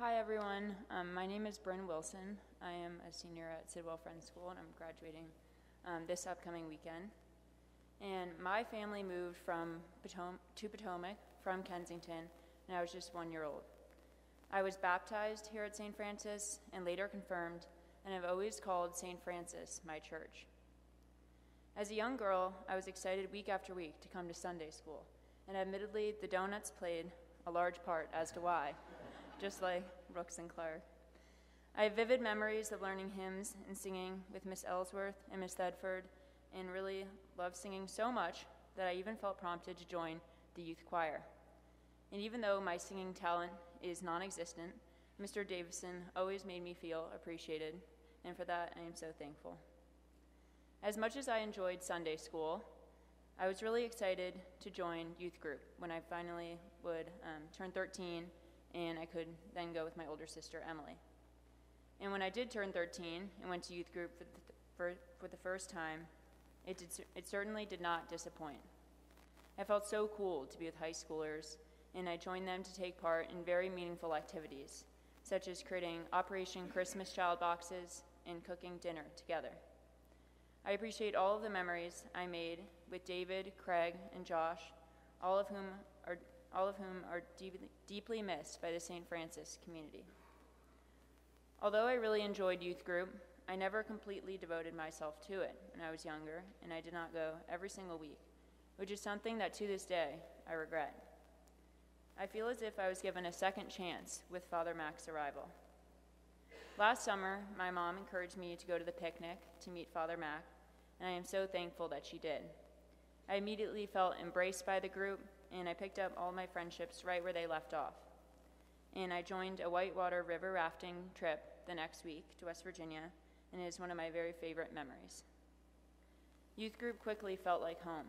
Hi everyone, my name is Bryn Wilson. I am a senior at Sidwell Friends School and I'm graduating this upcoming weekend. And my family moved to Potomac from Kensington and I was just 1 year old. I was baptized here at St. Francis and later confirmed, and I've always called St. Francis my church. As a young girl, I was excited week after week to come to Sunday school, and admittedly the donuts played a large part as to why. Just like Brooks and Clark. I have vivid memories of learning hymns and singing with Miss Ellsworth and Miss Thedford, and really loved singing so much that I even felt prompted to join the youth choir. And even though my singing talent is non-existent, Mr. Davison always made me feel appreciated, and for that I am so thankful. As much as I enjoyed Sunday school, I was really excited to join youth group when I finally would turn 13 and I could then go with my older sister, Emily. And when I did turn 13 and went to youth group for the first time, it certainly did not disappoint. I felt so cool to be with high schoolers, and I joined them to take part in very meaningful activities, such as creating Operation Christmas Child Boxes and cooking dinner together. I appreciate all of the memories I made with David, Craig, and Josh, all of whom are deeply missed by the St. Francis community. Although I really enjoyed youth group, I never completely devoted myself to it when I was younger, and I did not go every single week, which is something that to this day I regret. I feel as if I was given a second chance with Father Mac's arrival. Last summer, my mom encouraged me to go to the picnic to meet Father Mac, and I am so thankful that she did. I immediately felt embraced by the group, and I picked up all my friendships right where they left off. And I joined a whitewater river rafting trip the next week to West Virginia, and it is one of my very favorite memories. Youth group quickly felt like home,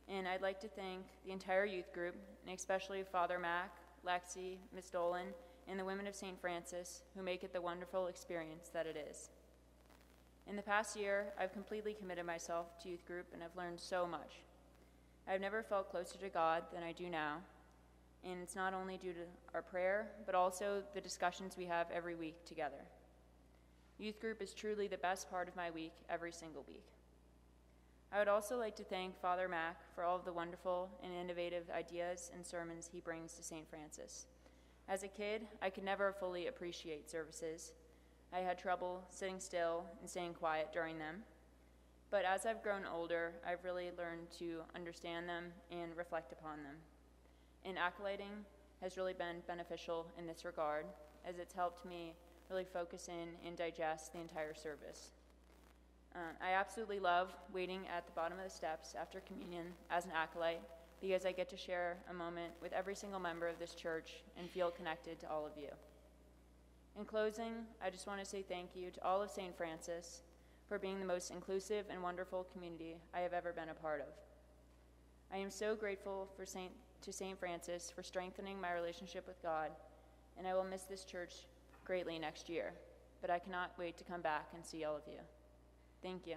and I'd like to thank the entire youth group, and especially Father Mac, Lexi, Miss Dolan, and the women of St. Francis who make it the wonderful experience that it is. In the past year, I've completely committed myself to youth group and I've learned so much. I've never felt closer to God than I do now, and it's not only due to our prayer, but also the discussions we have every week together. Youth group is truly the best part of my week every single week. I would also like to thank Father Mac for all of the wonderful and innovative ideas and sermons he brings to St. Francis. As a kid, I could never fully appreciate services. I had trouble sitting still and staying quiet during them. But as I've grown older, I've really learned to understand them and reflect upon them. And acolyting has really been beneficial in this regard, as it's helped me really focus in and digest the entire service. I absolutely love waiting at the bottom of the steps after communion as an acolyte, because I get to share a moment with every single member of this church and feel connected to all of you. In closing, I just want to say thank you to all of St. Francis for being the most inclusive and wonderful community I have ever been a part of. I am so grateful to St. Francis for strengthening my relationship with God, and I will miss this church greatly next year, but I cannot wait to come back and see all of you. Thank you.